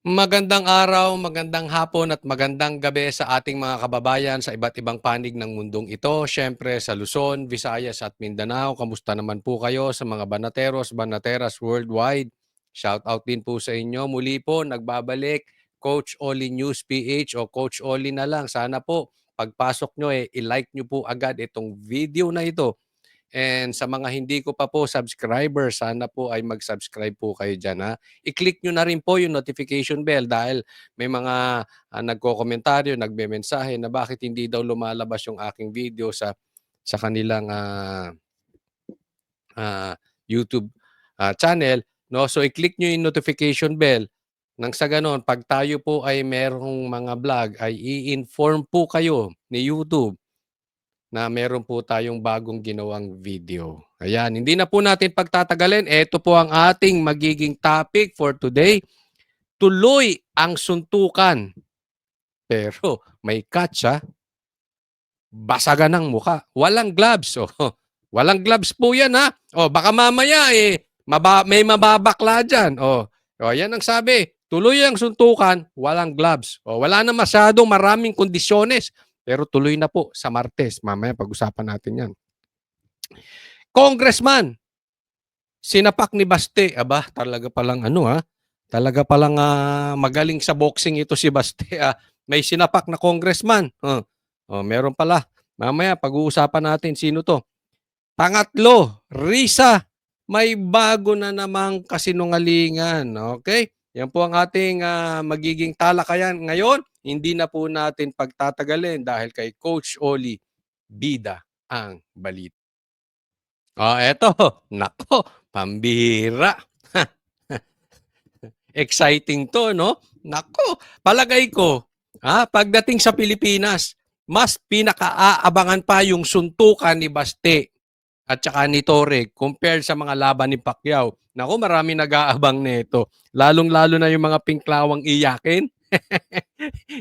Magandang araw, magandang hapon at magandang gabi sa ating mga kababayan sa iba't ibang panig ng mundong ito. Siyempre sa Luzon, Visayas at Mindanao. Kamusta naman po kayo sa mga banateros, banateras worldwide? Shout out din po sa inyo. Muli po, nagbabalik Coach Oli News PH o Coach Oli na lang. Sana po pagpasok nyo i-like nyo po agad itong video na ito. And sa mga hindi ko pa po subscriber, sana po ay mag-subscribe po kayo dyan ha. I-click nyo na rin po yung notification bell dahil may mga nagko-komentaryo, nagme-mensahe na bakit hindi daw lumalabas yung aking video sa kanilang YouTube channel. No? So i-click nyo yung notification bell. Nang sa ganon, pag tayo po ay merong mga vlog, ay i-inform po kayo ni YouTube na meron po tayong bagong ginawang video. Ayan, hindi na po natin pagtatagalin. Ito po ang ating magiging topic for today. Tuloy ang suntukan. Pero may catch ha. Basagan ng muka. Walang gloves. Oh, walang gloves po yan ha. Oh, baka mamaya may mababakla dyan. Yan ang sabi. Tuloy ang suntukan, walang gloves. Wala na masyadong maraming kondisyones. Pero tuloy na po sa Martes. Mamaya pag-usapan natin yan. Congressman, sinapak ni Baste. Aba, talaga palang talaga palang magaling sa boxing ito si Baste. May sinapak na congressman. Meron pala. Mamaya pag-uusapan natin sino to. Pangatlo, Risa, may bago na namang kasinungalingan. Okay? Yan po ang ating magiging talakayan ngayon. Hindi na po natin pagtatagalin dahil kay Coach Oli, bida ang balita. Eto. Nako, pambihira. Exciting to, no? Nako, palagay ko, pagdating sa Pilipinas, mas pinakaaabangan pa yung suntukan ni Baste at saka ni Torre compared sa mga laban ni Pacquiao. Nako, marami nag-aabang nito. Lalong-lalo na yung mga pinklawang iyakin.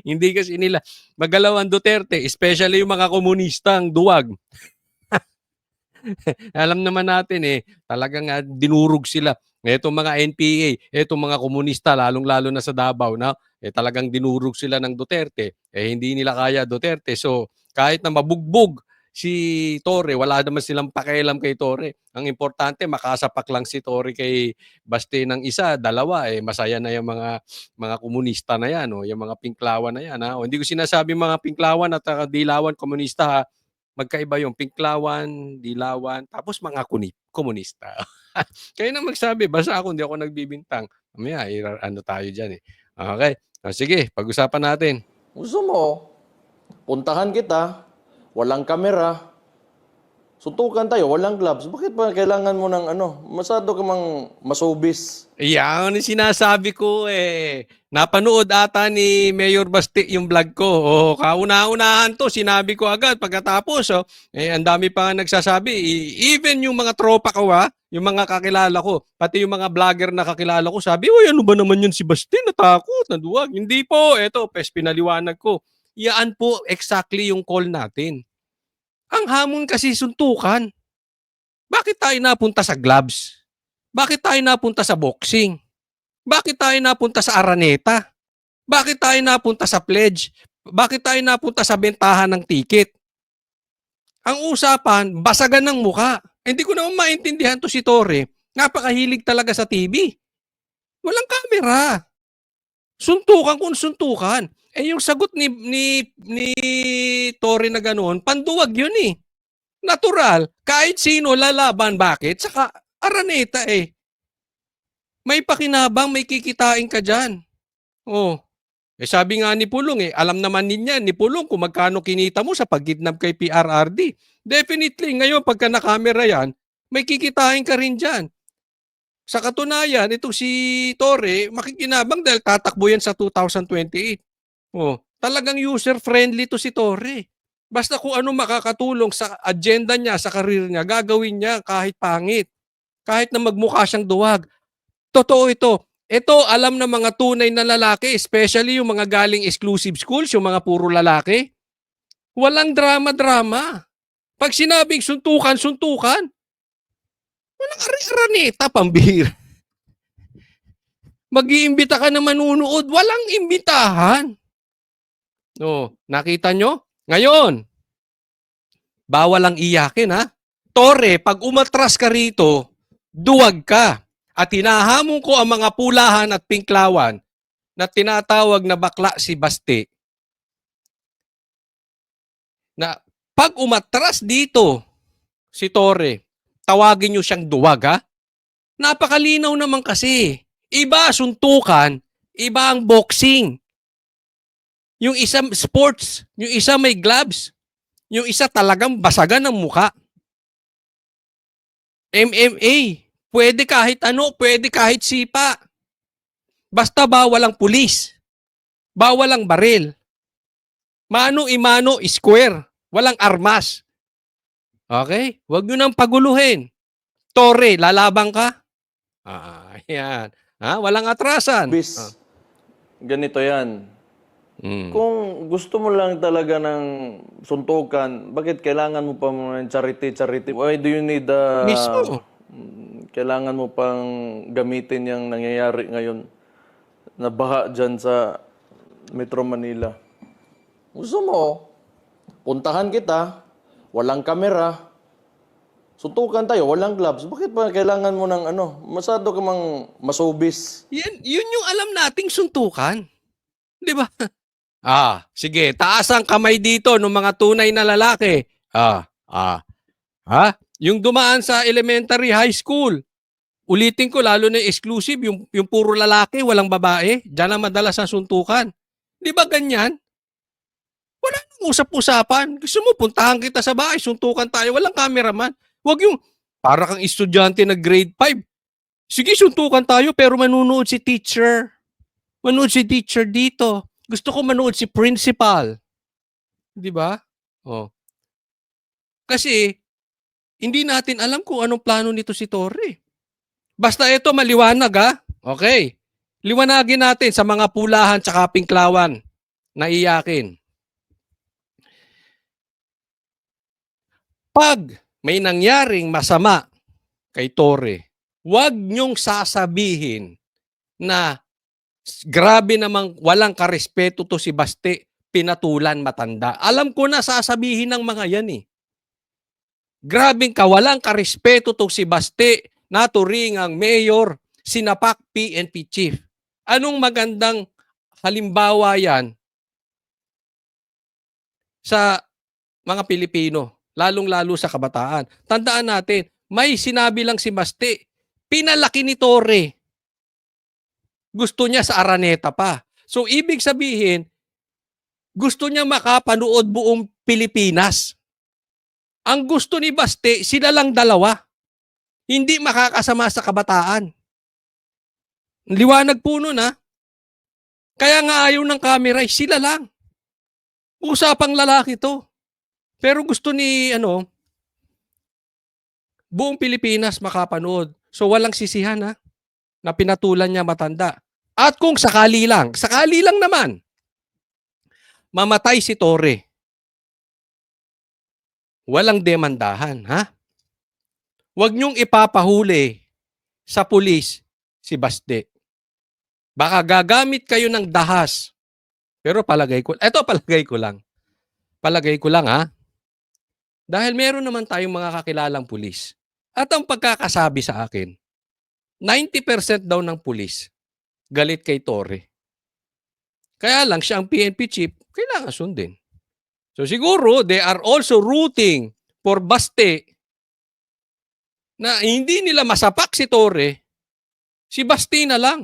Hindi kasi nila magalaw ang Duterte, especially yung mga komunistang duwag. Alam naman natin talagang dinurog sila. Etong mga NPA, etong mga komunista, lalong-lalo na sa Davao, na talagang dinurog sila ng Duterte. Hindi nila kaya Duterte. So, kahit na mabugbog si Torre, wala naman silang pakialam kay Torre. Ang importante, makasapak lang si Torre kay Baste ng isa, dalawa, masaya na yung mga komunista na yan, yung mga pinklawan na yan. Hindi ko sinasabi mga pinklawan at dilawan komunista, ha. Magkaiba yung pinklawan, dilawan, tapos mga komunista. Kayo na magsabi, basta ako, hindi ako nagbibintang. Mamaya, ano tayo dyan Okay. Sige, pag-usapan natin. Gusto mo, puntahan kita, walang kamera, suntukan tayo, walang gloves. Bakit ba kailangan mo ng masyado ka mang masubis? Yan ang sinasabi ko Napanood ata ni Mayor Basti yung vlog ko. Kauna-unahan to, sinabi ko agad pagkatapos. Ang dami pa nga nagsasabi. Even yung mga tropa ko yung mga kakilala ko, pati yung mga vlogger na kakilala ko, sabi, uy, ano ba naman yun si Basti? Natakot, naduwag. Hindi po, eto, pinaliwanag ko. Yan po exactly yung call natin. Ang hamon kasi suntukan. Bakit tayo napunta sa gloves? Bakit tayo napunta sa boxing? Bakit tayo napunta sa Araneta? Bakit tayo napunta sa pledge? Bakit tayo napunta sa bentahan ng ticket? Ang usapan, basagan ng muka. Hindi ko naman maintindihan to si Torre. Napakahilig talaga sa TV. Walang kamera. Suntukan kung suntukan. Yung sagot ni Torre na ganoon, panduwag yun Natural. Kahit sino lalaban. Bakit? Saka Araneta may pakinabang, may kikitain ka dyan. Sabi nga ni Pulong alam naman ni Pulong kung magkano kinita mo sa pagkidnap kay PRRD. Definitely, ngayon pagka nakamera yan, may kikitain ka rin dyan. Sa katunayan, itong si Torre, makikinabang dahil tatakbo yan sa 2028. Talagang user-friendly to si Torre. Basta kung ano makakatulong sa agenda niya, sa karir niya, gagawin niya kahit pangit. Kahit na magmukha siyang duwag. Totoo ito. Ito, alam ng mga tunay na lalaki, especially yung mga galing exclusive schools, yung mga puro lalaki. Walang drama-drama. Pag sinabing suntukan, suntukan. Walang araneta, pambihira. Mag-iimbita ka na manunood, walang imbitahan. Oh, nakita nyo? Ngayon, bawal ang iyakin ha. Tore, pag umatras ka rito, duwag ka. At hinahamon ko ang mga pulahan at pinklawan na tinatawag na bakla si Basti na pag umatras dito si Tore, tawagin nyo siyang duwag ha. Napakalinaw naman kasi. Iba suntukan, iba ang boxing. Yung isa sports, yung isa may gloves, yung isa talagang basagan ng muka. MMA, pwede kahit ano, pwede kahit sipa. Basta bawal ang pulis, bawal ang baril. Mano-imano, square, walang armas. Okay? Huwag nyo nang paguluhin. Tore, lalabang ka? Yan. Walang atrasan. Bis, ganito yan. Mm. Kung gusto mo lang talaga ng suntukan, bakit kailangan mo pa ng charity? Why do you need Mismo. kailangan mo pang gamitin yung nangyayari ngayon na baha dyan sa Metro Manila? Gusto mo, puntahan kita, walang kamera, suntukan tayo, walang gloves. Bakit pa kailangan mo ng masyado ka mang masubis? Yun yung alam nating suntukan. Di ba? Sige, taas ang kamay dito ng mga tunay na lalaki. Yung dumaan sa elementary, high school. Ulitin ko, lalo na yung exclusive, yung puro lalaki, walang babae. Diyan na madalas ang suntukan. Di ba ganyan? Wala nang usap-usapan. Gusto mo, puntahan kita sa bahay, suntukan tayo, walang cameraman. Huwag yung, para kang estudyante na grade 5. Sige, suntukan tayo, pero manunood si teacher. Manood si teacher dito. Gusto ko manood si principal. Di ba? Kasi, hindi natin alam kung anong plano nito si Torre. Basta ito maliwanag ha. Okay. Liwanagin natin sa mga pulahan tsaka pinklawan na iyakin. Pag may nangyaring masama kay Torre, huwag niyong sasabihin na grabe namang walang karespeto to si Basti, pinatulan matanda. Alam ko na sasabihin ng mga yan eh. Grabing kawalang karespeto to si Basti, naturingang mayor, sinapak PNP chief. Anong magandang halimbawa yan sa mga Pilipino, lalong-lalo sa kabataan? Tandaan natin, may sinabi lang si Basti, pinalaki ni Torre. Gusto niya sa Araneta pa. So, ibig sabihin, gusto niya makapanood buong Pilipinas. Ang gusto ni Basti, sila lang dalawa. Hindi makakasama sa kabataan. Liwanag po nun ha. Kaya nga ayaw ng camera, sila lang. Usapang lalaki to. Pero gusto ni, buong Pilipinas makapanood. So, walang sisihan ha, na pinatulan niya matanda. At kung sakali lang naman, mamatay si Torre, walang demandahan, ha? Huwag niyong ipapahuli sa pulis si Basti. Baka gagamit kayo ng dahas. Pero palagay ko lang ha. Dahil meron naman tayong mga kakilalang pulis. At ang pagkakasabi sa akin, 90% daw ng pulis galit kay Torre. Kaya lang siya ang PNP chief, kailangan sundin. So siguro they are also rooting for Basti na hindi nila masapak si Torre, si Basti na lang.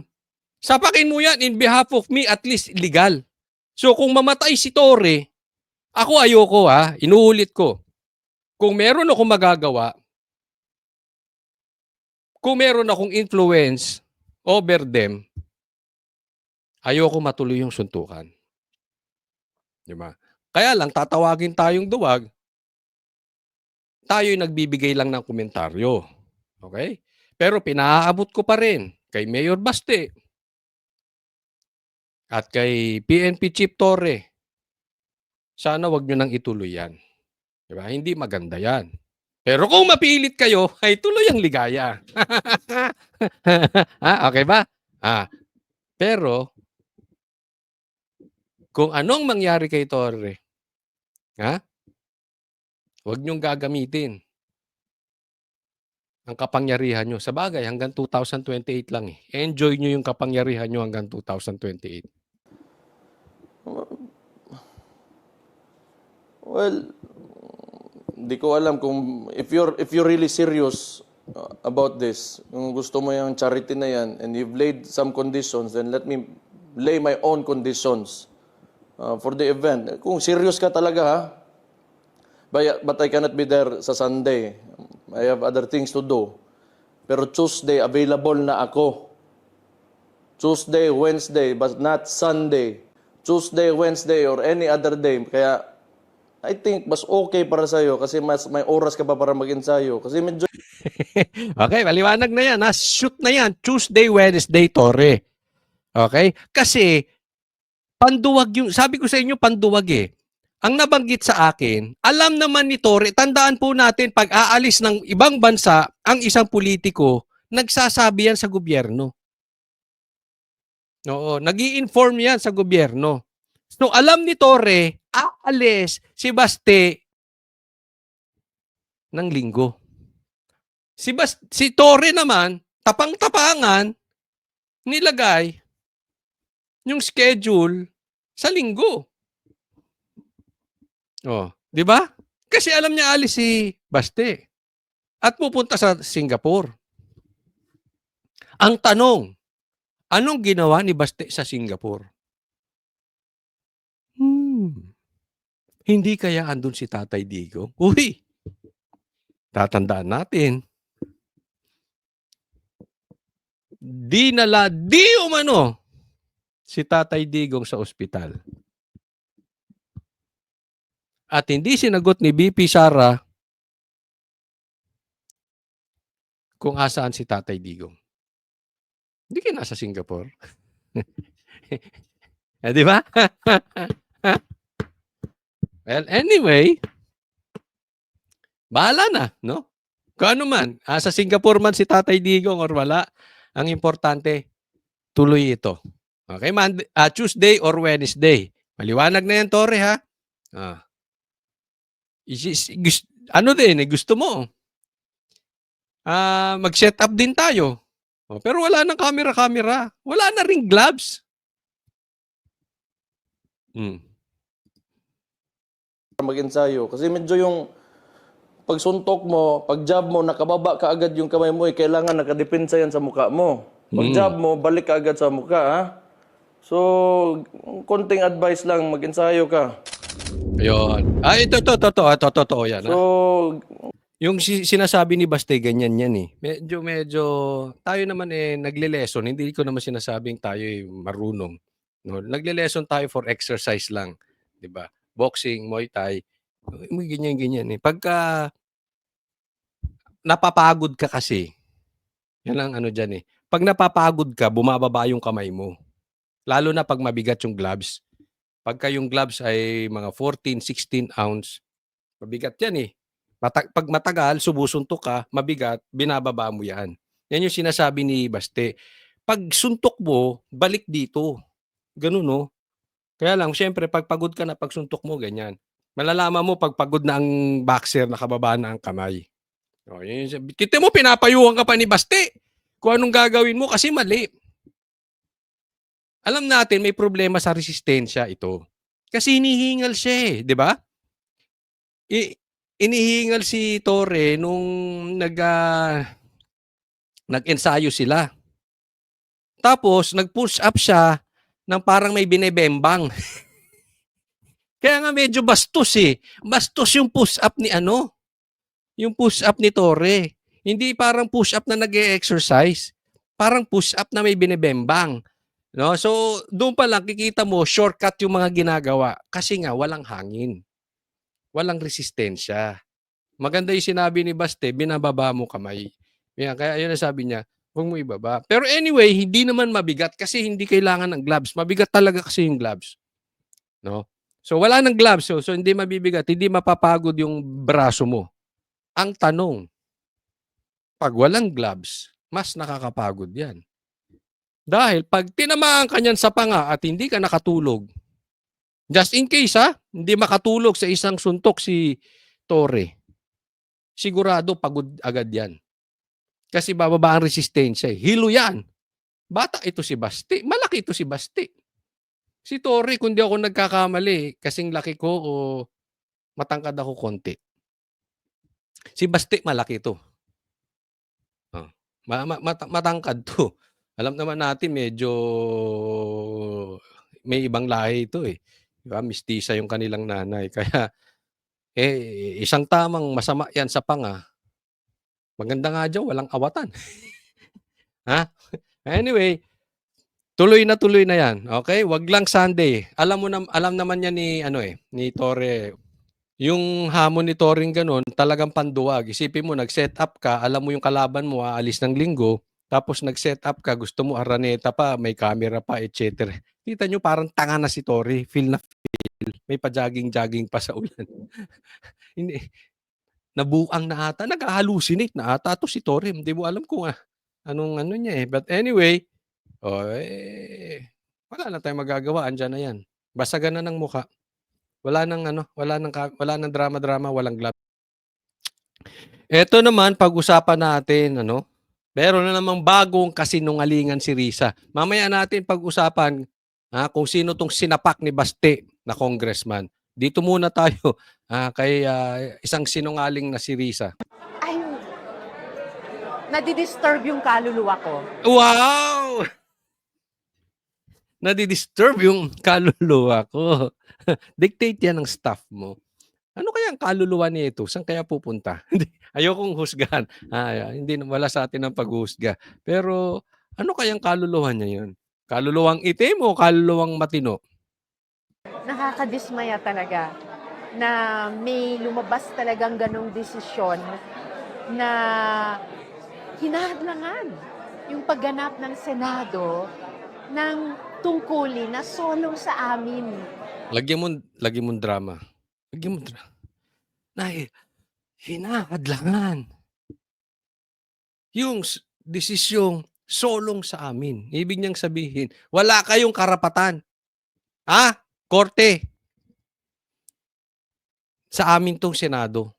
Sapakin mo yan in behalf of me, at least legal. So kung mamatay si Torre, ako ayoko ha, inuulit ko. Kung meron akong magagawa, kung meron akong influence over them, ayoko matuloy yung suntukan. Diba? Kaya lang, tatawagin tayong duwag, tayo'y nagbibigay lang ng komentaryo. Okay? Pero pinaabot ko pa rin kay Mayor Basti at kay PNP Chief Torre, sana wag nyo nang ituloy yan. Diba? Hindi maganda yan. Pero kung mapilit kayo, ay tuloy ang ligaya. Okay ba? Pero, kung anong mangyari kay Torre, ha? Huwag niyong gagamitin ang kapangyarihan niyo. Sabagay, hanggang 2028 lang eh. Enjoy niyo yung kapangyarihan niyo hanggang 2028. Well, hindi ko alam kung if you're really serious about this, kung gusto mo yung charity na yan and you've laid some conditions, then let me lay my own conditions for the event. Kung serious ka talaga ha, but I cannot be there sa Sunday. I have other things to do. Pero Tuesday, available na ako. Tuesday, Wednesday, but not Sunday. Tuesday, Wednesday, or any other day. Kaya, I think mas okay para sa'yo kasi mas may oras ka pa para mag-ensayo. Kasi medyo Okay, maliwanag na yan. Ha? Shoot na yan. Tuesday, Wednesday, Torre. Okay? Kasi, panduwag yung, sabi ko sa inyo, panduwag eh. Ang nabanggit sa akin, alam naman ni Torre, tandaan po natin, pag aalis ng ibang bansa, ang isang politiko, nagsasabi yan sa gobyerno. Oo, nag-i-inform yan sa gobyerno. So, alam ni Torre, aalis si Baste ng linggo. Si Torre naman, tapang-tapangan, nilagay yung schedule sa linggo. Oh, 'di ba? Kasi alam niya alis si Baste at pupunta sa Singapore. Ang tanong, anong ginawa ni Baste sa Singapore? Hindi kaya andun si Tatay Digong? Uy, tatandaan natin. Dinala di umano si Tatay Digong sa ospital. At hindi sinagot ni BP Sara kung asaan si Tatay Digong. Hindi ka nasa Singapore. Di ba? Well, anyway, bahala na, no? Kung ano man, sa Singapore man si Tatay Digong or wala, ang importante, tuloy ito. Okay, Tuesday or Wednesday. Maliwanag na yan, Torre, ha? Ano din, gusto mo. Mag-set up din tayo. Pero wala nang camera-camera. Wala na ring gloves. mag-ensayo. Kasi medyo yung pagsuntok mo, pag jab mo, nakababa ka agad yung kamay mo, kailangan nakadepensa yan sa mukha mo. Pag jab mo, balik ka agad sa mukha, ha? So, konting advice lang, mag-ensayo ka. Ayun. Ito, totoo yan. So, yung sinasabi ni Baste, ganyan yan eh. Medyo, tayo naman nagle-lesson. Hindi ko naman sinasabing tayo marunong. No? Nagle-lesson tayo for exercise lang. Diba? Boxing, Muay Thai. Ganyan eh. Pagka napapagod ka kasi, yan ang ano dyan eh. Pag napapagod ka, bumababa yung kamay mo. Lalo na pag mabigat yung gloves. Pagka yung gloves ay mga 14, 16 ounce, mabigat yan eh. Pag matagal, sumusuntok ka, mabigat, binababa mo yan. Yan yung sinasabi ni Baste. Pag suntok mo, balik dito. Ganun, no? Kaya lang, syempre, pag pagod ka na, pag suntok mo, ganyan. Malalaman mo pag pagod na ang boxer, nakababa na ang kamay. O, kita mo, pinapayuhan ka pa ni Baste. Kung anong gagawin mo, kasi mali. Alam natin, may problema sa resistensya ito. Kasi hinihingal siya di ba? Inihingal si Torre nung nag-ensayo sila. Tapos, nag-push up siya ng parang may binebembang. Kaya nga medyo bastos eh. Bastos yung push up ni yung push up ni Torre. Hindi parang push up na nag-e-exercise. Parang push up na may binebembang. No? So, doon pa lang kikita mo, shortcut yung mga ginagawa. Kasi nga, walang hangin. Walang resistensya. Maganda yung sinabi ni Baste, binababa mo kamay. Kaya yun ang sabi niya, huwag mo ibaba. Pero anyway, hindi naman mabigat kasi hindi kailangan ng gloves. Mabigat talaga kasi yung gloves. No? So wala ng gloves. So hindi mabibigat. Hindi mapapagod yung braso mo. Ang tanong, pag walang gloves, mas nakakapagod yan. Dahil pag tinamaan ka niyan sa panga at hindi ka nakatulog, just in case hindi makatulog sa isang suntok si Torre, sigurado pagod agad yan. Kasi bababa ang resistensya eh. Hilo yan. Bata ito si Basti. Malaki ito si Basti. Si Torre, kung di ako nagkakamali, kasing laki ko o matangkad ako konti. Si Basti, malaki ito. Oh. Matangkad to. Alam naman natin, medyo may ibang lahi ito eh. Diba? Mistisa yung kanilang nanay. Kaya, isang tamang masama yan sa panga. Maganda nga dyan, walang awatan. Ha? Anyway, tuloy na yan. Okay? Wag lang Sunday. Alam naman niya ni Torre. Yung hamon ni Torre ganun, talagang panduwag. Isipin mo, nag-set up ka, alam mo yung kalaban mo, aalis ng linggo, tapos nag-set up ka, gusto mo araneta pa, may camera pa, etc. Kita nyo, parang tanga na si Torre. Feel na feel. May pa-jogging-jogging pa sa ulan. Hindi. Nabuang na ata. Nag-hallucinate na ata to si Torre. Hindi mo alam kung anong ano niya eh. But anyway, wala na tayong magagawa. Andyan na yan. Basagan na ng mukha. Wala nang drama-drama, walang glove. Ito naman, pag-usapan natin, meron na namang bagong kasinungalingan si Risa. Mamaya natin pag-usapan kung sino tong sinapak ni Baste na congressman. Dito muna tayo kay isang sinungaling na si Risa. Ay, nadidisturb yung kaluluwa ko. Wow! Nadidisturb yung kaluluwa ko. Dictate yan ng staff mo. Ano kaya ang kaluluwa nito? Saan kaya pupunta? Ayokong husgahan. Hindi, wala sa atin ang paghuhusga. Pero ano kayang kaluluwa niya yun? Kaluluwang itim o kaluluwang matino? Nakakadismaya talaga na may lumabas talagang ganong desisyon na hinahadlangan yung pagganap ng Senado ng tungkulin na solong sa amin. Lagyan mo drama. Lagyan mo drama. Hinahadlangan yung desisyong solong sa amin. Ibig niyang sabihin, wala kayong karapatan. Korte. Sa amin tong Senado.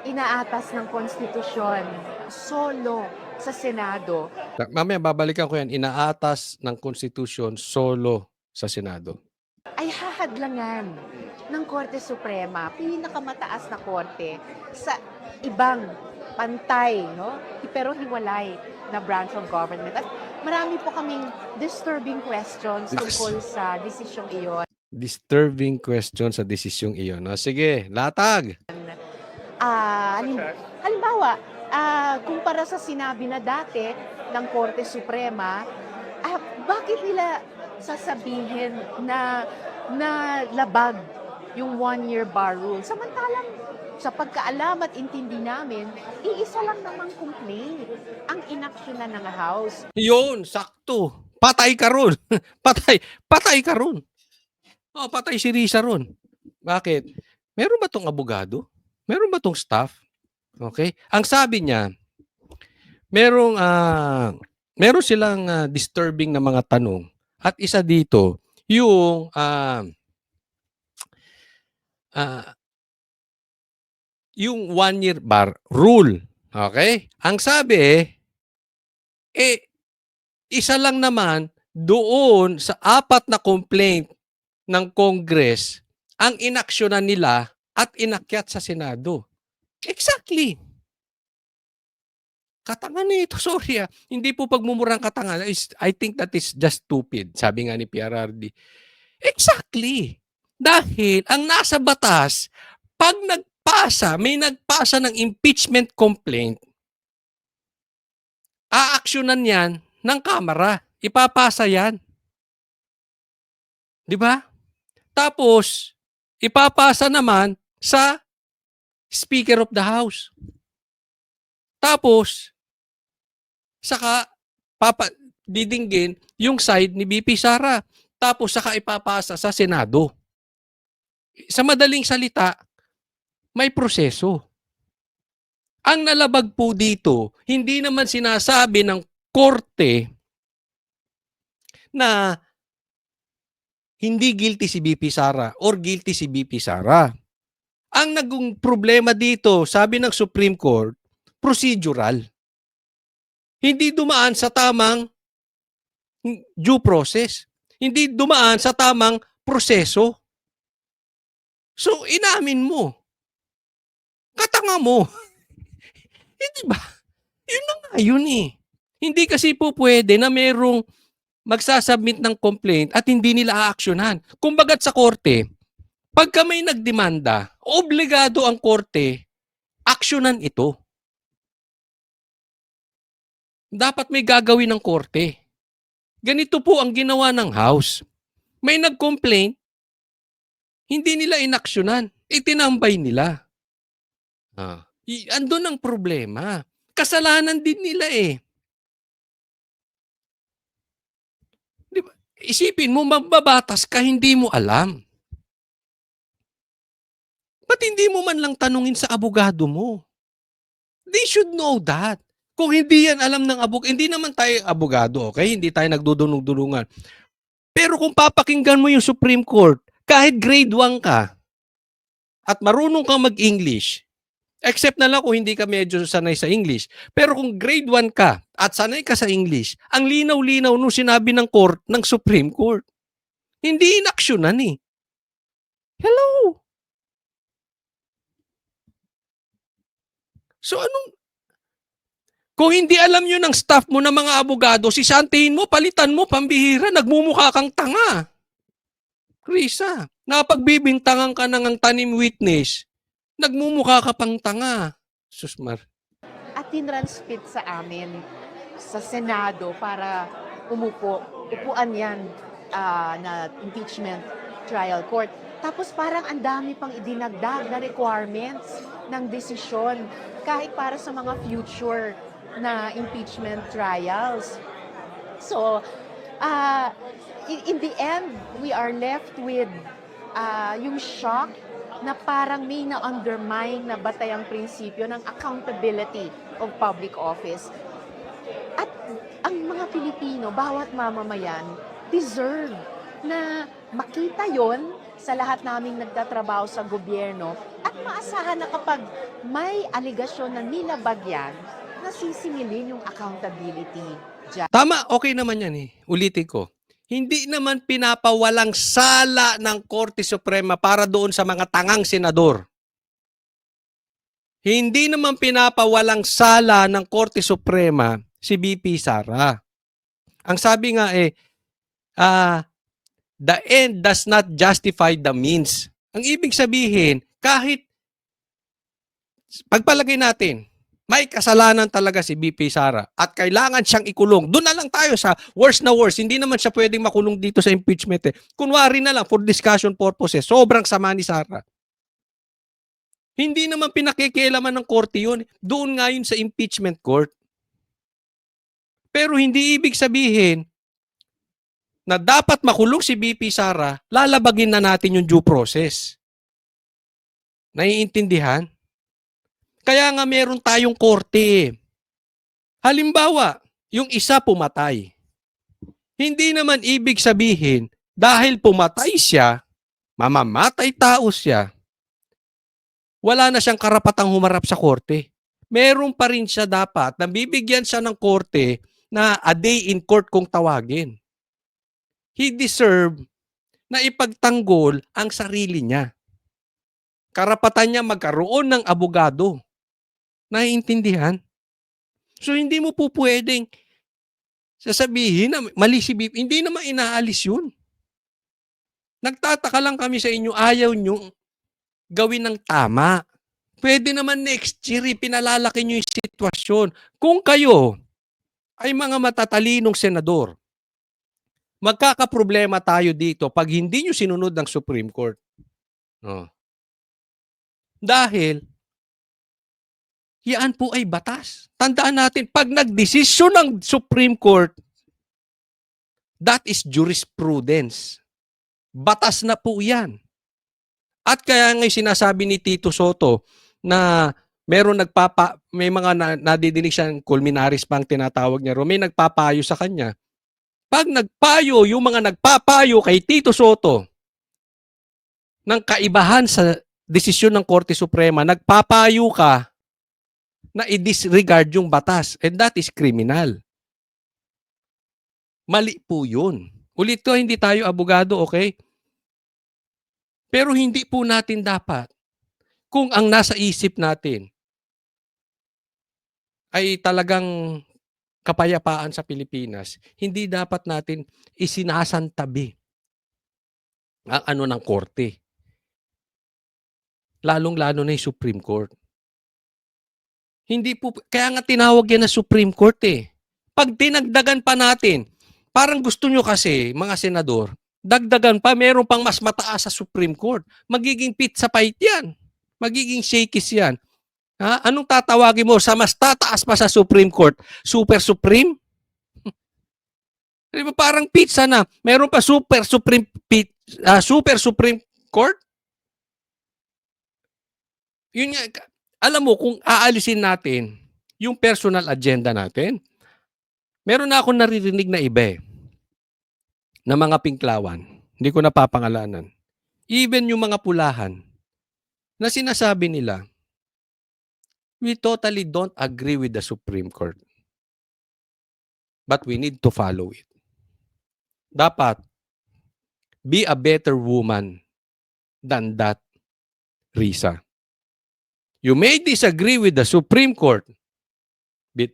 Inaatas ng konstitusyon, solo sa Senado. Mamaya babalikan ko yan. Inaatas ng konstitusyon solo sa Senado. Ay hahadlangan ng Korte Suprema, pinakamataas na korte sa ibang pantay, pero hiwalay na branch of government. At marami po kaming disturbing questions tungkol sa desisyong iyon. Disturbing question sa desisyong iyon. Sige, latag. Halimbawa, kumpara sa sinabi na dati ng Korte Suprema, bakit nila sasabihin na labag yung one-year bar rule? Samantalang sa pagkaalam at intindi namin, iisa lang namang complaint ang inaksyonan ng House. Yun, sakto. Patay ka ron. Patay ka ron. Patay si Risa ron. Bakit? Meron ba tong abogado? Meron ba tong staff? Okay? Ang sabi niya, meron silang disturbing na mga tanong. At isa dito, yung yung one-year bar rule. Okay? Ang sabi, isa lang naman doon sa 4 na complaint ng Congress ang inaksyonan nila at inakyat sa Senado. Exactly. Katanga nito, sorry Hindi po pagmumurang katanga. I think that is just stupid, sabi nga ni PRRD. Exactly. Dahil ang nasa batas, pag may nagpasa ng impeachment complaint, aaksyonan yan ng Kamara. Ipapasa yan. Di ba? Tapos, ipapasa naman sa Speaker of the House. Tapos, saka didinggin yung side ni BP Sara. Tapos saka ipapasa sa Senado. Sa madaling salita, may proseso. Ang nalabag po dito, hindi naman sinasabi ng korte na hindi guilty si BP Sara or guilty si BP Sara. Ang naging problema dito, sabi ng Supreme Court, procedural. Hindi dumaan sa tamang due process. Hindi dumaan sa tamang proseso. So, inamin mo. Katanga mo. Hindi ba? Yun na nga yun eh. Hindi kasi po pwede na merong magsasubmit ng complaint at hindi nila aaksyonan. Kumbagat sa korte, pagka may nagdemanda, obligado ang korte, aksyonan ito. Dapat may gagawin ng korte. Ganito po ang ginawa ng House. May nag-complaint, hindi nila inaksyonan. Itinambay nila. Andun ang problema. Kasalanan din nila eh. Di ba? Isipin mo, mababatas ka, hindi mo alam. Ba't hindi mo man lang tanungin sa abogado mo? They should know that. Kung hindi yan alam ng abogado, hindi naman tayo abogado, okay? Hindi tayo nagdudunong-dunungan. Pero kung papakinggan mo yung Supreme Court, kahit grade 1 ka, at marunong kang mag-English, except na lang kung hindi ka medyo sanay sa English, pero kung grade 1 ka at sanay ka sa English, ang linaw-linaw nung sinabi ng court, ng Supreme Court. Hindi inaksyonan eh. Hello? So kung hindi alam nyo ng staff mo na mga abogado, sisantihin mo, palitan mo, pambihira, nagmumukha kang tanga. Risa, napagbibintangan ka ng tanim witness, nagmumukha ka pang tanga. Susmar. At tinransmit sa amin sa Senado para upuan yan na impeachment trial court. Tapos parang ang dami pang idinagdag na requirements ng desisyon kahit para sa mga future na impeachment trials. So, in the end, we are left with yung shock na parang may na-undermine na batayang prinsipyo ng accountability of public office. At ang mga Pilipino, bawat mamamayan, deserve na makita yon sa lahat naming nagtatrabaho sa gobyerno at maasahan na kapag may aligasyon na nilabag yan, nasisingilin yung accountability. Tama, okay naman yan eh. Ulitin ko. Hindi naman pinapawalang sala ng Korte Suprema para doon sa mga tangang senador. Hindi naman pinapawalang sala ng Korte Suprema si BP Sara. Ang sabi nga the end does not justify the means. Ang ibig sabihin, kahit pagpalagay natin, may kasalanan talaga si BP Sara at kailangan siyang ikulong. Doon na lang tayo sa worst na worst. Hindi naman siya pwedeng makulong dito sa impeachment. Kunwari na lang for discussion purposes. Sobrang sama ni Sara. Hindi naman pinakikialaman ng korte yun. Doon nga yun sa impeachment court. Pero hindi ibig sabihin na dapat makulong si BP Sara, lalabagin na natin yung due process. Naiintindihan? Kaya nga meron tayong korte. Halimbawa, yung isa pumatay. Hindi naman ibig sabihin, dahil pumatay siya, mamamatay tao siya, wala na siyang karapatang humarap sa korte. Meron pa rin siya dapat, nabibigyan siya ng korte na a day in court kung tawagin. He deserve na ipagtanggol ang sarili niya. Karapatan niya magkaroon ng abogado. Naiintindihan? So hindi mo po pwedeng sasabihin na mali si BP. Hindi naman inaalis yun. Nagtataka lang kami sa inyo, ayaw nyo gawin ng tama. Pwede naman next year, pinalalaki nyo yung sitwasyon. Kung kayo ay mga matatalinong senador, magkakaproblema tayo dito pag hindi nyo sinunod ng Supreme Court. Dahil yan po ay batas. Tandaan natin, pag nagdesisyon ng Supreme Court, that is jurisprudence. Batas na po yan. At kaya nga sinasabi ni Tito Soto na may mga nadidinig siyang culminaris pang tinatawag niya, may nagpapayo sa kanya. Pag nagpayo yung mga nagpapayo kay Tito Soto ng kaibahan sa desisyon ng Korte Suprema, nagpapayo ka na i-disregard yung batas. And that is criminal. Mali po yun. Ulit ko, hindi tayo abogado, okay? Pero hindi po natin dapat, kung ang nasa isip natin ay talagang kapayapaan sa Pilipinas, hindi dapat natin isinasantabi ang ano ng korte. Lalong-lalo na yung Supreme Court. Hindi po, kaya nga tinawag yan na Supreme Court eh. Pag dinagdagan pa natin, parang gusto nyo kasi, mga senador, dagdagan pa, meron pang mas mataas sa Supreme Court. Magiging pizza fight yan. Magiging shakis yan. Ha? Anong tatawagin mo sa mas tataas pa sa Supreme Court? Super Supreme? Di ba parang pizza na? Meron pa Super Supreme Super Supreme Court? Yun nga, alam mo, kung aalisin natin yung personal agenda natin, meron na akong naririnig na iba na mga pinklawan. Hindi ko napapangalanan. Even yung mga pulahan na sinasabi nila, we totally don't agree with the Supreme Court. But we need to follow it. Dapat, be a better woman than that, Risa. You may disagree with the Supreme Court,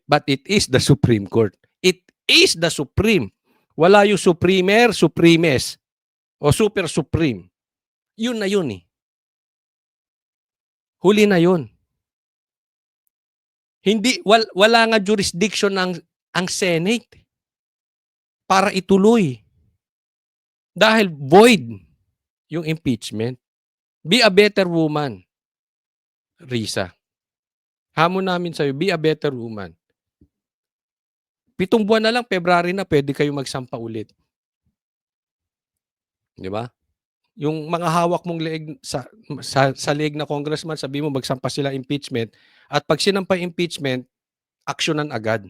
but it is the Supreme Court. It is the Supreme. Wala yung Supremer, Supremes, o Super Supreme. Yun na yun eh. Huli na yun. Hindi, wala nga jurisdiction ang Senate para ituloy. Dahil void yung impeachment. Be a better woman, Risa. Hamon namin sa'yo, be a better woman. 7 buwan na lang, February na, pwede kayo magsampa ulit. Di ba? Yung mga hawak mong leeg sa leeg na congressman, sabi mo magsampa sila impeachment, at pag sinampa impeachment, aksyonan agad.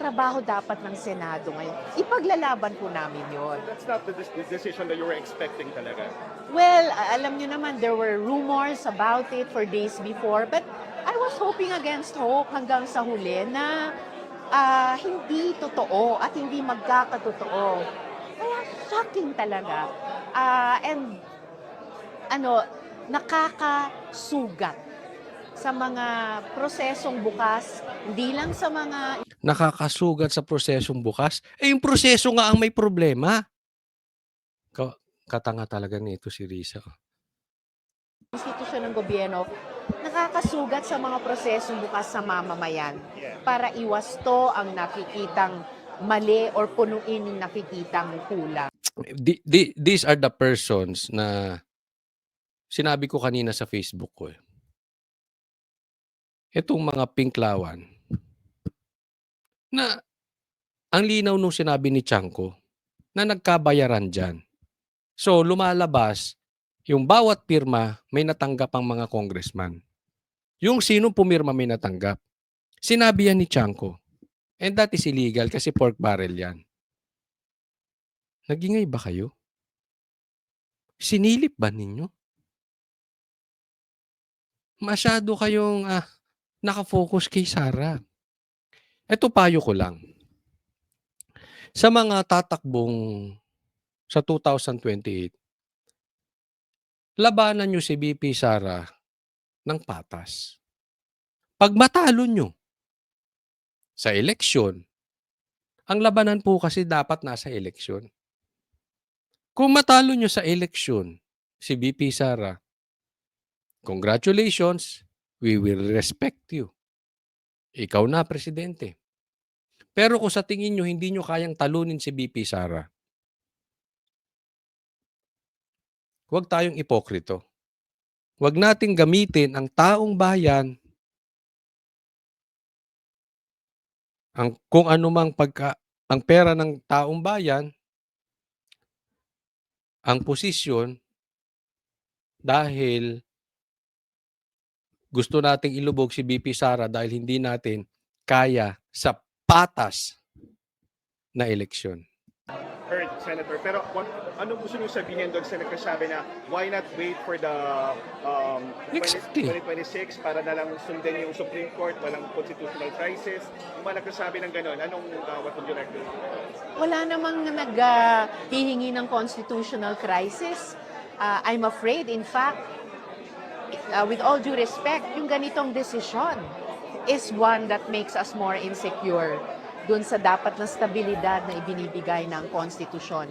Trabaho dapat ng Senado ngayon. Ipaglalaban po namin yon. That's not the decision that you were expecting talaga. Well, alam nyo naman, there were rumors about it for days before, but I was hoping against hope hanggang sa huli na hindi totoo at hindi magkakatotoo. Kaya shocking talaga. And nakakasugat sa mga prosesong bukas, hindi lang sa mga Nakakasugat sa prosesong bukas. Yung proseso nga ang may problema. Katanga talaga nito si Risa. institusyon ng gobyerno, nakakasugat sa mga prosesong bukas sa mamamayan para iwasto ang nakikitang mali or punuin yung nakikitang kulang. These are the persons na sinabi ko kanina sa Facebook ko. Itong mga pinklawan na ang linaw nung sinabi ni Chanko na nagkabayaran dyan. So lumalabas yung bawat pirma may natanggap ang mga congressman. Yung sinong pumirma may natanggap. Sinabi yan ni Chanko. And that is illegal kasi pork barrel yan. Nagingay ba kayo? Sinilip ba ninyo? Masyado kayong nakafocus kay Sara. Ito payo ko lang. Sa mga tatakbong sa 2028, labanan nyo si VP Sara ng patas. Pag matalo nyo sa eleksyon, ang labanan po kasi dapat nasa eleksyon. Kung matalo nyo sa eleksyon si VP Sara, congratulations, we will respect you. Ikaw na, Presidente. Pero kung sa tingin nyo hindi nyo kayang talunin si VP Sara, huwag tayong ipokrito. Huwag nating gamitin ang taong bayan, kung anumang ang pera ng taong bayan, ang posisyon, dahil gusto nating ilubog si VP Sara dahil hindi natin kaya sa patas na eleksyon. Heard, Senator. Pero ano gusto niyo sabihin doon sa nagsasabi na why not wait for the Exactly. 2026 para na lang sundin yung Supreme Court, walang constitutional crisis? Yung mga nagsasabi ng gano'n, anong what would you like to? Wala namang naghihingi ng constitutional crisis. I'm afraid, in fact, with all due respect, yung ganitong desisyon is one that makes us more insecure dun sa dapat na stabilidad na ibinibigay ng konstitusyon.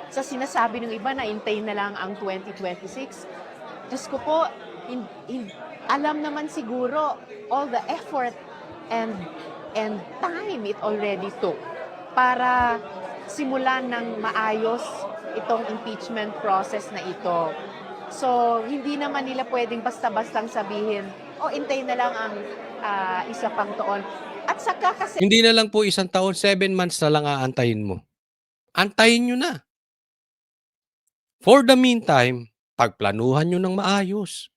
Sa sinasabi ng iba na hintayin na lang ang 2026, Diyos ko po, alam naman siguro all the effort and time it already took para simulan ng maayos itong impeachment process na ito. So, hindi naman nila pwedeng basta-bastang sabihin, hintayin na lang ang isa pang taon. At saka kasi Hindi na lang po 1 taon, 7 months na lang aantayin mo. Antayin nyo na. For the meantime, pagplanuhan nyo ng maayos.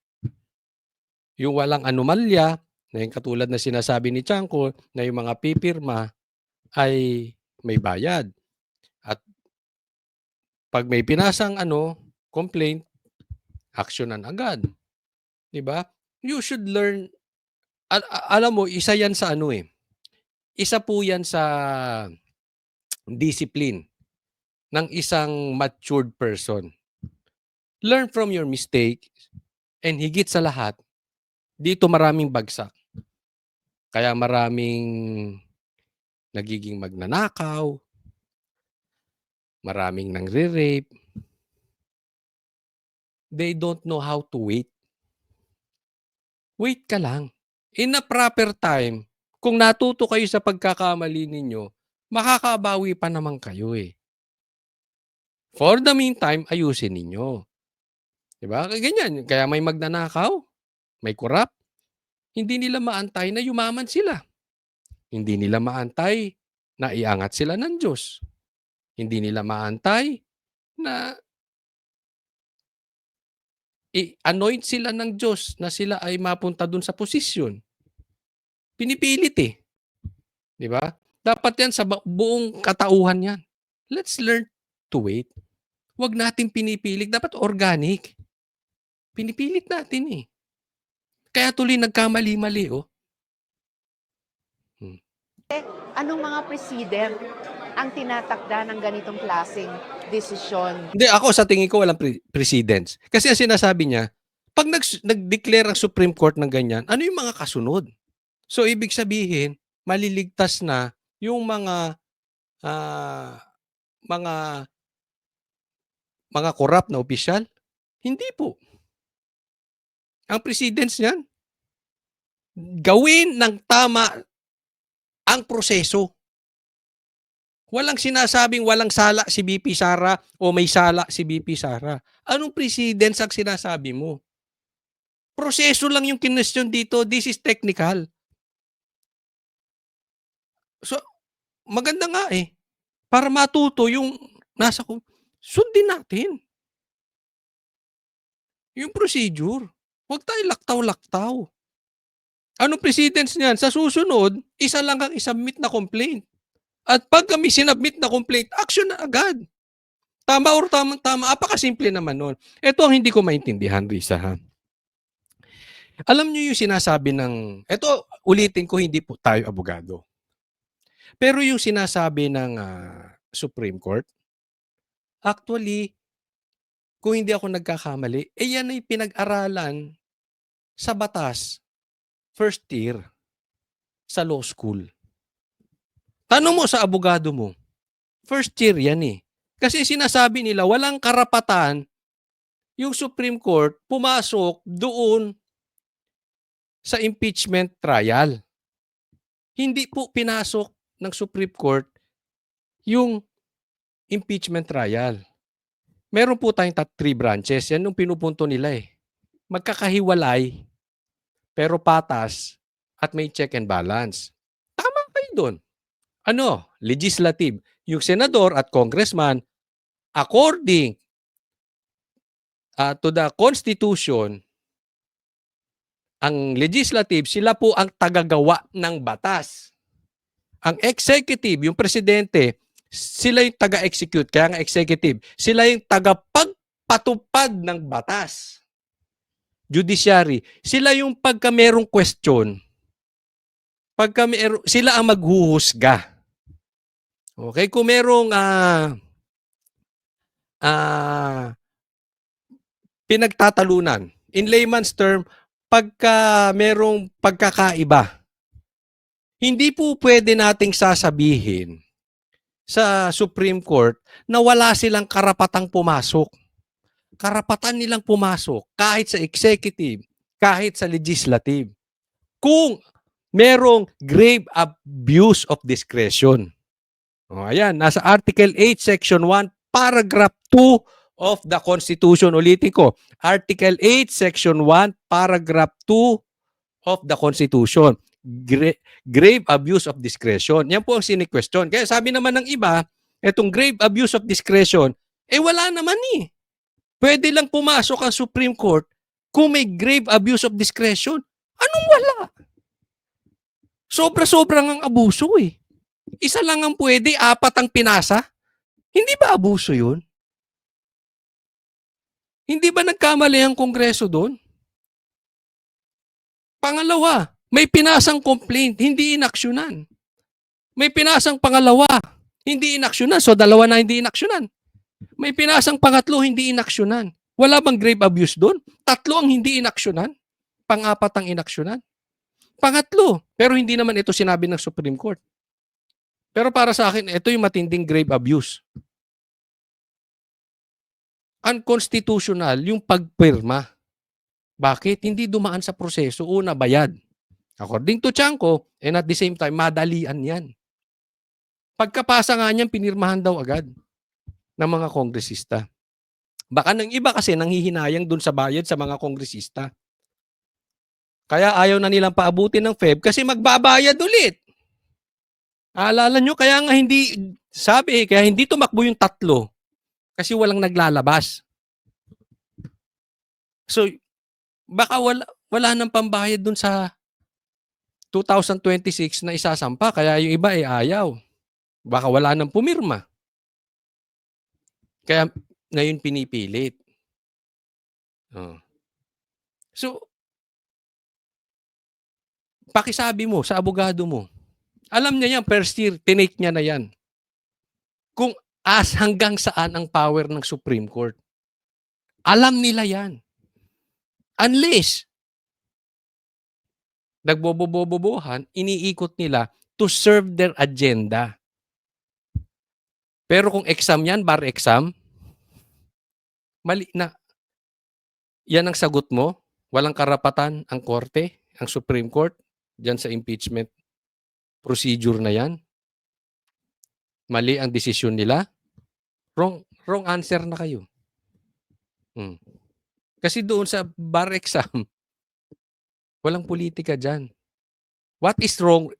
Yung walang anomalya, na yung katulad na sinasabi ni Chanco, na yung mga pipirma ay may bayad. At pag may pinasang complaint, aksyonan agad. 'Di ba? You should learn. Alam mo, isa yan sa isa po yan sa discipline ng isang matured person. Learn from your mistake, and higit sa lahat, dito maraming bagsak. Kaya maraming nagiging magnanakaw, maraming nangre-rape. They don't know how to wait. Wait ka lang. In a proper time, kung natuto kayo sa pagkakamali ninyo, makakabawi pa naman kayo eh. For the meantime, ayusin ninyo. Diba? Ganyan. Kaya may magnanakaw, may korap. Hindi nila maantay na yumaman sila. Hindi nila maantay na iangat sila ng Diyos. Hindi nila maantay na i-anoint sila ng Diyos na sila ay mapunta dun sa posisyon. Pinipilit eh. Di ba? Dapat yan sa buong katauhan yan. Let's learn to wait. Huwag natin pinipilit. Dapat organic. Pinipilit natin eh. Kaya tuloy nagkamali-mali oh. anong mga president ang tinatakda ng ganitong klaseng desisyon? Hindi, ako sa tingin ko walang precedents. Kasi ang sinasabi niya, pag nag-declare ang Supreme Court ng ganyan, ano yung mga kasunod? So, ibig sabihin, maliligtas na yung mga corrupt na opisyal? Hindi po. Ang precedents niyan, gawin ng tama ang proseso. Walang sinasabing walang sala si BP Sara o may sala si BP Sara. Anong precedents ang sinasabi mo? Proseso lang yung kinestyon dito. This is technical. So, maganda nga eh. Para matuto yung nasa sundin natin. Yung procedure. Huwag tayo laktaw-laktaw. Anong precedents niyan? Sa susunod, isa lang ang isubmit na complaint. At pag kami sinubmit na complaint, action na agad. Tama or tama. Apakasimple naman nun. Ito ang hindi ko maintindihan, Risa. Ha? Alam niyo yung sinasabi ng... Ito, ulitin ko, hindi po tayo abogado. Pero yung sinasabi ng Supreme Court, actually, kung hindi ako nagkakamali, yan ay pinag-aralan sa batas, first year, sa law school. Tanong mo sa abogado mo, first year yan eh. Kasi sinasabi nila, walang karapatan yung Supreme Court pumasok doon sa impeachment trial. Hindi po pinasok ng Supreme Court yung impeachment trial. Meron po tayong 3 branches. Yan yung pinupunto nila eh. Magkakahiwalay, pero patas at may check and balance. Tama kayo doon. Legislative. Yung senador at congressman, according to the Constitution, ang legislative, sila po ang tagagawa ng batas. Ang executive, yung presidente, Sila yung taga-execute, kaya nga executive. Sila yung tagapagpatupad ng batas. Judiciary. Sila yung pagka merong question, sila ang maghuhusga. Okay? Kung merong pinagtatalunan, in layman's term, pagka merong pagkakaiba, hindi po pwede nating sasabihin sa Supreme Court na wala silang karapatang pumasok. Karapatan nilang pumasok kahit sa executive, kahit sa legislative. Kung merong grave abuse of discretion. O, ayan, nasa Article 8, Section 1, Paragraph 2 of the Constitution. Ulitin ko, Article 8, Section 1, Paragraph 2 of the Constitution. Grave abuse of discretion. Yan po ang sine-question. Kaya sabi naman ng iba, itong grave abuse of discretion, wala naman eh. Pwede lang pumasok ang Supreme Court kung may grave abuse of discretion. Anong wala? Sobra-sobrang ang abuso eh. Isa lang ang pwede, 4 ang pinasa. Hindi ba abuso yun? Hindi ba nagkamali ang Kongreso doon? Pangalawa, may pinasang complaint, hindi inaksyonan. May pinasang pangalawa, hindi inaksyonan. So, 2 na hindi inaksyonan. May pinasang pangatlo, hindi inaksyonan. Wala bang grave abuse doon? 3 ang hindi inaksyonan. 4 ang inaksyonan. Pangatlo, pero hindi naman ito sinabi ng Supreme Court. Pero para sa akin, ito yung matinding grave abuse. Unconstitutional yung pagpirma. Bakit? Hindi dumaan sa proseso. Una, bayad. According to Chanco, and at the same time, madalian yan. Pagkapasa nga niyan, pinirmahan daw agad ng mga kongresista. Baka ng iba kasi nanghihinayang dun sa bayad sa mga kongresista. Kaya ayaw na nilang paabutin ng FEB kasi magbabayad ulit. Aalala nyo, kaya nga kaya hindi tumakbo yung 3 kasi walang naglalabas. So, baka wala nang pambayad dun sa 2026 na isasampa, kaya yung iba ayaw. Baka wala nang pumirma. Kaya ngayon pinipilit. So, pakisabi mo sa abogado mo. Alam niya yan, first year, tinake niya na yan. Kung hanggang saan ang power ng Supreme Court. Alam nila yan. Unless, nagbobobobobohan, iniikot nila to serve their agenda. Pero kung exam yan, bar exam, mali na. Yan ang sagot mo. Walang karapatan ang korte, ang Supreme Court, dyan sa impeachment procedure na yan. Mali ang desisyon nila. Wrong answer na kayo. Kasi doon sa bar exam, walang politika dyan. What is wrong?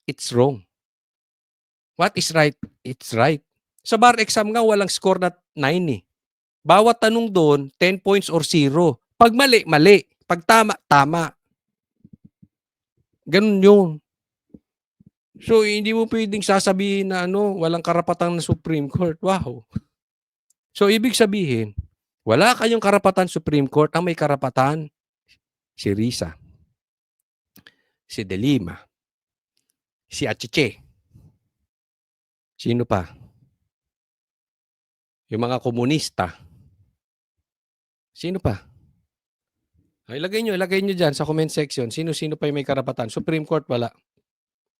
It's wrong. What is right? It's right. Sa bar exam nga, walang score na 9 eh. Bawat tanong doon, 10 points or 0. Pag mali, mali. Pag tama, tama. Ganun yun. So, hindi mo pwedeng sasabihin na walang karapatan ng Supreme Court. Wow. So, ibig sabihin, wala kayong karapatan Supreme Court. Ang may karapatan, si Risa, si De Lima, si Achiche. Sino pa? Yung mga komunista. Sino pa? Ilagay nyo dyan sa comment section. Sino-sino pa yung may karapatan? Supreme Court, wala.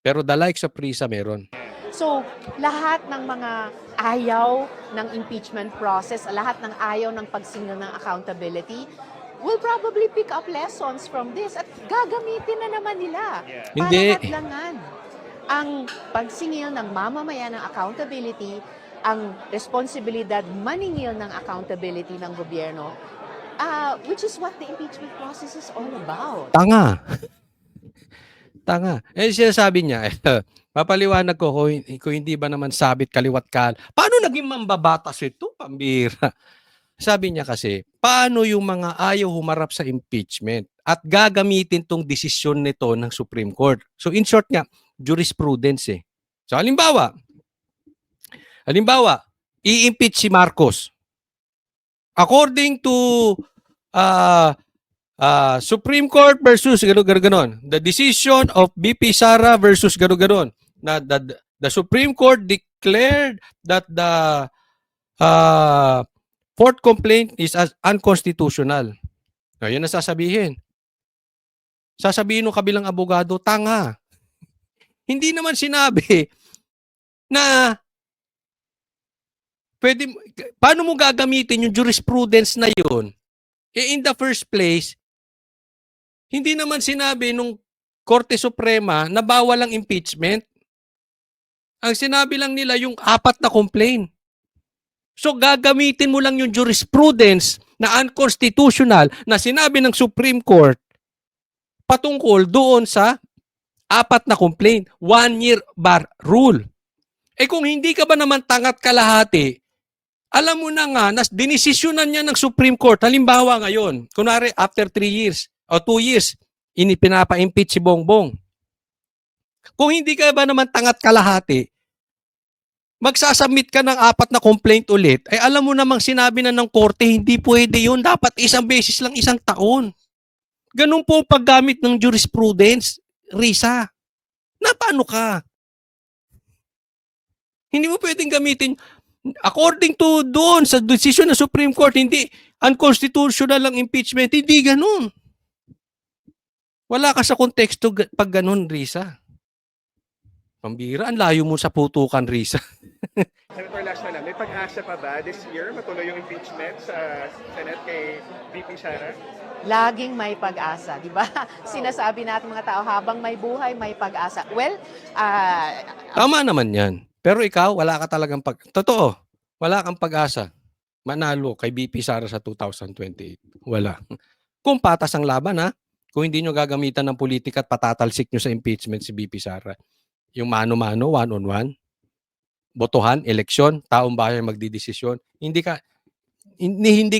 Pero the likes of Risa, meron. So, lahat ng mga ayaw ng impeachment process, lahat ng ayaw ng pagsingil ng accountability, will probably pick up lessons from this at gagamitin na naman nila para Hindi. hadlangan ang pagsingil ng mamamayan ng accountability, ang responsibilidad maningil ng accountability ng gobyerno, which is what the impeachment process is all about. Tanga. Sinasabi niya, papaliwanag ko kung hindi ba naman sabit kaliwat kal. Paano naging mambabatas ito? Pambira. Sabi niya kasi, paano yung mga ayaw humarap sa impeachment at gagamitin tong desisyon nito ng Supreme Court? So in short nga, jurisprudence eh. So halimbawa, Halimbawa, i-impeach si Marcos. According to Supreme Court versus ganon. The decision of BP Sara versus ganon. Na the Supreme Court declared that the fourth complaint is as unconstitutional. Ayun ang sasabihin. Sasabihin ng kabilang abogado, tanga. Hindi naman sinabi na pwede, paano mo gagamitin yung jurisprudence na yun? In the first place, hindi naman sinabi nung Korte Suprema na bawal ang impeachment. Ang sinabi lang nila yung 4 na complaint. So gagamitin mo lang yung jurisprudence na unconstitutional na sinabi ng Supreme Court patungkol doon sa 4 na complaint. 1-year bar rule. Kung hindi ka ba naman tangat kalahati, alam mo na nga, dinesisyonan niya ng Supreme Court, halimbawa ngayon, kunwari after 3 years o 2 years, pinapa-impeach si Bongbong. Kung hindi ka ba naman tangat kalahati, magsasubmit ka ng 4 na complaint ulit, alam mo namang sinabi na ng korte, hindi pwede yun. Dapat isang beses lang 1 taon. Ganun po paggamit ng jurisprudence, Risa. Na paano ka? Hindi mo pwedeng gamitin, according to doon sa decision ng Supreme Court, hindi unconstitutional ang impeachment. Hindi ganun. Wala ka sa konteksto pag ganun, Risa. Pambira, ang layo mo sa putukan, Risa. Senator, last na lang, may pag-asa pa ba this year matuloy yung impeachment sa Senate kay VP Sara? Laging may pag-asa, di ba? Sinasabi natin mga tao, habang may buhay, may pag-asa. Well, Tama naman yan. Pero ikaw, wala ka talagang Totoo, wala kang pag-asa. Manalo kay VP Sara sa 2028. Wala. Kung patas ang laban, ha? Kung hindi nyo gagamitan ng politika at patatalsik nyo sa impeachment si VP Sara. Yung mano-mano, one-on-one, botohan, eleksyon, taong bayan magdidesisyon, hindi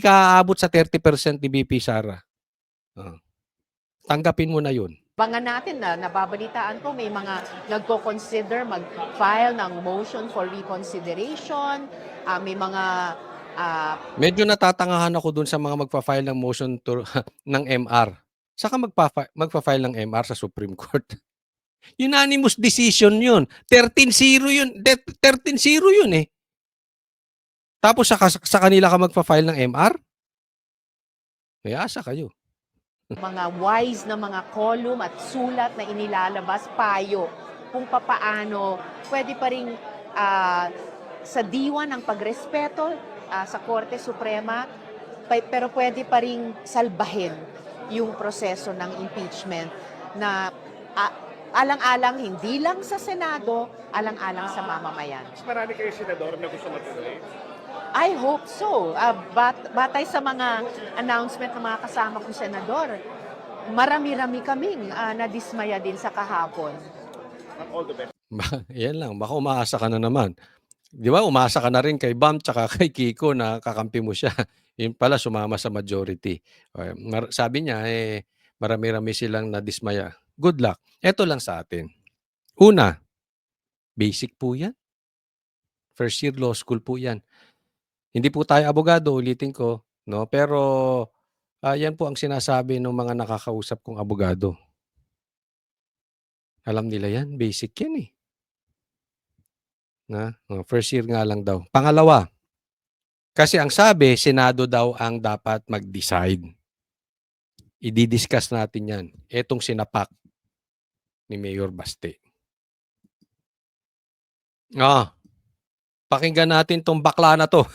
ka aabot sa 30% ni VP Sara. Tanggapin mo na yun. abangan natin na nababalitaan ko may mga nagko-consider mag-file ng motion for reconsideration, may mga Medyo natatangahan ako dun sa mga magpa-file ng motion ng MR. Saka magpa-file ng MR sa Supreme Court. Unanimous decision yun. 13-0 yun. 13-0 yun eh. Tapos sa kanila ka magpa-file ng MR? May asa kayo. mga wise na mga column at sulat na inilalabas, payo kung papaano pwede pa rin sa diwa ng pagrespeto sa Korte Suprema, pero pwede pa rin salbahin yung proseso ng impeachment na alang-alang hindi lang sa Senado, alang-alang sa mamamayan. Mas marami kayo senador na gusto matuloy? I hope so. Batay sa mga announcement ng mga kasama kong senador, marami-rami kaming nadismaya din sa kahapon. All the best. Yan lang. Baka umaasa ka na naman. Di ba? Umaasa ka na rin kay Bam tsaka kay Kiko na kakampi mo siya. Yun pala, sumama sa majority. Sabi niya, marami-rami silang nadismaya. Good luck. Ito lang sa atin. Una, basic po yan. First year law school po yan. Hindi po tayo abogado, ulitin ko, no? Pero yan po ang sinasabi ng mga nakakausap kong abogado. Alam nila yan, basic yan eh. First year nga lang daw. Pangalawa, kasi ang sabi, Senado daw ang dapat mag-decide. I-discuss natin yan. Etong sinapak ni Mayor Baste. Pakinggan natin tong bakla na to.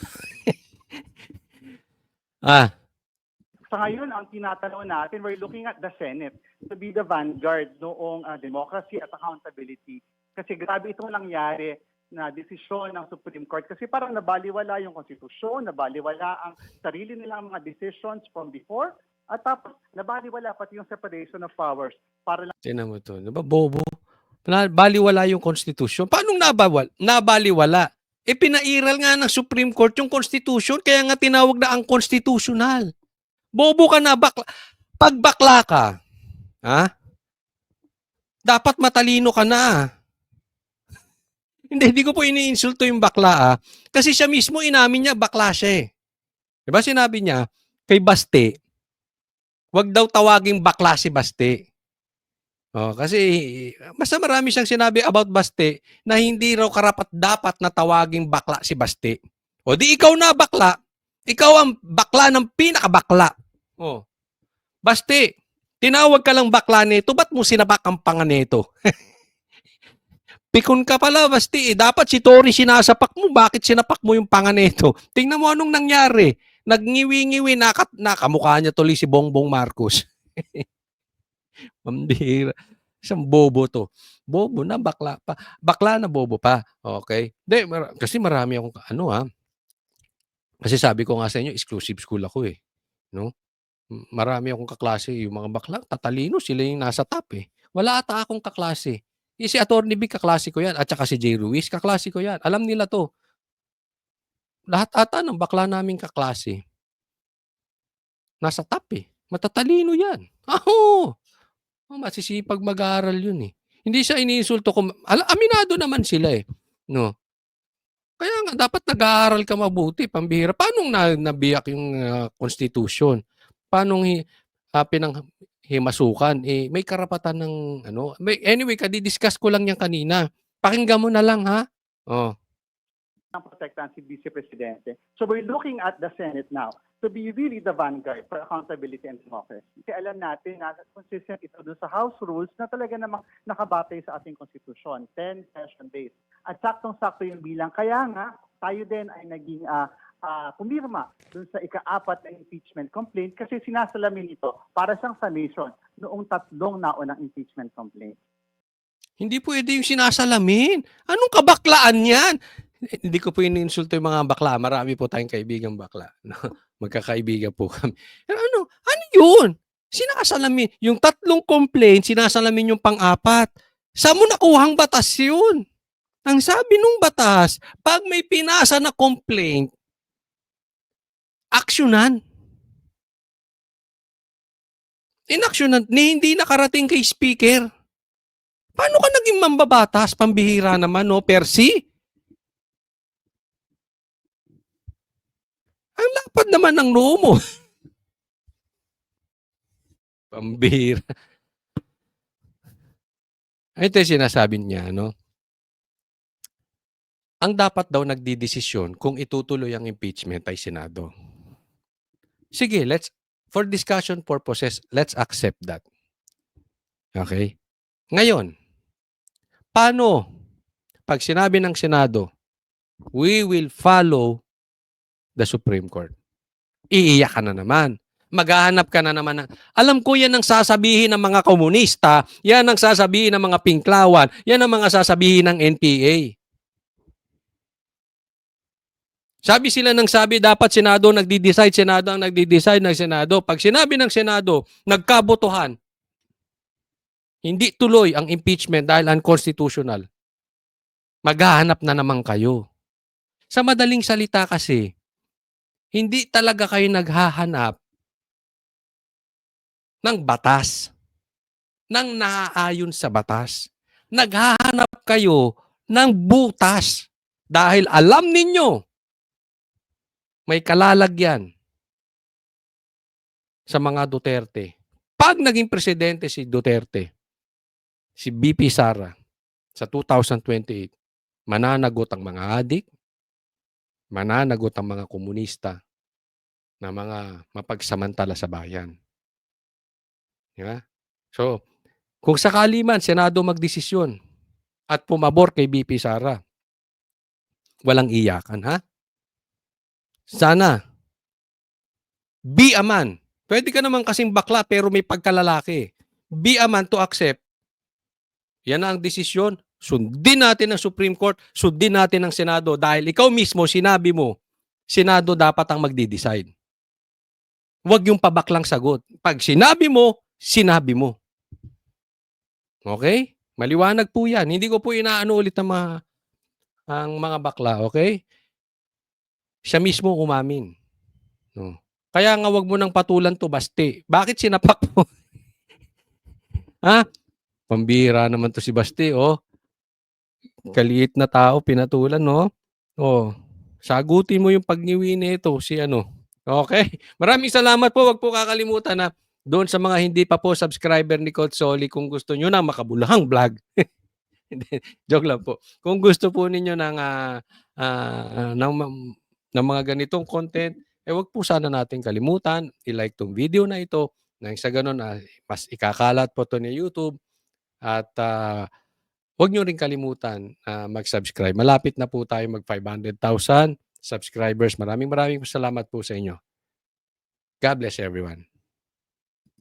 Sa ngayon, ang tinatanong natin, we're looking at the Senate to be the vanguard noong democracy at accountability. Kasi grabe itong nangyari na desisyon ng Supreme Court. Kasi parang nabaliwala yung konstitusyon, nabaliwala ang sarili nilang mga decisions from before, at tapos nabaliwala pati yung separation of powers. Para lang Tinan mo to. Diba, bobo? Baliwala yung konstitusyon. Paano nabaliwala? Pinairal nga ng Supreme Court yung Constitution, kaya nga tinawag na ang constitutional. Bobo ka na, pag bakla ka, dapat matalino ka na. Hindi ko po iniinsulto yung bakla, ah. Kasi siya mismo inamin niya bakla siya, eh. 'Di ba sinabi niya kay Baste, 'wag daw tawaging bakla si Baste. Oh, kasi basta marami siyang sinabi about Baste na hindi raw karapat-dapat na tawaging bakla si Baste. O di ikaw na bakla. Ikaw ang bakla ng pinakabakla. Oh. Baste, tinawag ka lang bakla nito, ba't mo sinapak ang panga nito? Pikon ka pala, Basti. Dapat si Tory sinasapak mo. Bakit sinapak mo yung panga nito? Tingnan mo anong nangyari. Nagngiwi-ngiwi, nakamukha niya tuloy si Bongbong Marcos. Pambihira. Isang bobo to. Bobo na, bakla pa. Bakla na bobo pa. Okay? Kasi marami akong, kasi sabi ko nga sa inyo, exclusive school ako eh. No? Marami akong kaklase. Yung mga bakla, tatalino, sila yung nasa top eh. Wala ata akong kaklase. Si Atty. Vic, kaklase ko yan. At saka si J. Ruiz, kaklase ko yan. Alam nila to. Lahat ata ng bakla naming kaklase, nasa top eh. Matatalino yan. Oo. Masisipag mag-aaral yun eh. Hindi siya iniinsulto ko. Aminado naman sila eh. No. Kaya nga, dapat nag-aaral ka mabuti, pambihira. Paano nabiyak yung Constitution? Paano pinanghimasukan? May karapatan ng, anyway, kadidiscuss ko lang yan kanina. Pakinggan mo na lang, ha? Oh. Ang protektahan si Vice Presidente. So we're looking at the Senate now to be really the vanguard for accountability and democracy. Kasi alam natin na consistent ito doon sa House rules na talaga namang nakabatay sa ating konstitusyon, 10 session days. At saktong-sakto yung bilang. Kaya nga, tayo din ay naging pumirma doon sa ika-4 na impeachment complaint kasi sinasalamin ito para siyang summation noong 3 naunang impeachment complaint. Hindi pwede yung sinasalamin. Anong kabaklaan yan? Hindi ko po iniinsulto yung mga bakla. Marami po tayong kaibigang bakla. No? Magkakaibigan po kami. Pero ano yun? Sinasalamin. Yung 3 complaint, sinasalamin yung pang-4. Saan mo nakuhang batas yun? Ang sabi nung batas, pag may pinasa na complaint, aksyonan. Inaksyonan, hindi nakarating kay speaker. Paano ka naging mambabatas? Pambihira naman, no? Percy? Ang lapad naman ng noo mo. Pambihira. Ito yung sinasabi niya, no? Ang dapat daw nagdidesisyon kung itutuloy ang impeachment ay Senado. Sige, for discussion purposes, let's accept that. Okay? Ngayon, paano pag sinabi ng Senado, we will follow the Supreme Court? Iiyak ka na naman. Maghahanap ka na naman. Alam ko yan ang sasabihin ng mga komunista, yan ang sasabihin ng mga pinklawan, yan ang mga sasabihin ng NPA. Sabi sila ng sabi, dapat Senado nagdi-decide, Senado ang nagdi-decide ng Senado. Pag sinabi ng Senado, nagkabotohan, hindi tuloy ang impeachment dahil unconstitutional. Maghahanap na naman kayo. Sa madaling salita kasi, hindi talaga kayo naghahanap ng batas, ng naaayon sa batas. Naghahanap kayo ng butas dahil alam ninyo may kalalagyan sa mga Duterte. Pag naging presidente si Duterte, si BP Sara, sa 2028, mananagot ang mga adik, mananagot ang mga komunista na mga mapagsamantala sa bayan. Diba? So, kung sakali man Senado magdesisyon at pumabor kay BP Sara, walang iyakan, ha? Sana, be a man. Pwede ka naman kasing bakla pero may pagkalalaki. Be a man to accept. Yan ang desisyon. Sundin natin ang Supreme Court, sundin natin ang Senado dahil ikaw mismo, sinabi mo, Senado dapat ang magdi-decide. Huwag yung pabaklang sagot. Pag sinabi mo, sinabi mo. Okay? Maliwanag po yan. Hindi ko po inaano ulit ang mga bakla. Okay? Siya mismo umamin. No. Kaya nga wag mo nang patulan to, Basti. Bakit sinapak mo? Ha? Pambira naman to si Basti, oh. kaliit na tao pinatulan, no? Oh, sagutin mo yung pagngiwi nito si ano. Okay. Maraming salamat po. Wag po kakalimutan na doon sa mga hindi pa po subscriber ni Coach Solly, kung gusto nyo ng makabuluhang vlog. Hindi, joke lang po. Kung gusto po ninyo ng, ng mga ganitong content, wag po sana natin kalimutan i-like tong video na ito nang sa gano'n, mas ikakalat po 'to ni YouTube at, wag niyo rin kalimutan, mag-subscribe. Malapit na po tayo mag-500,000 subscribers. Maraming salamat po sa inyo. God bless everyone.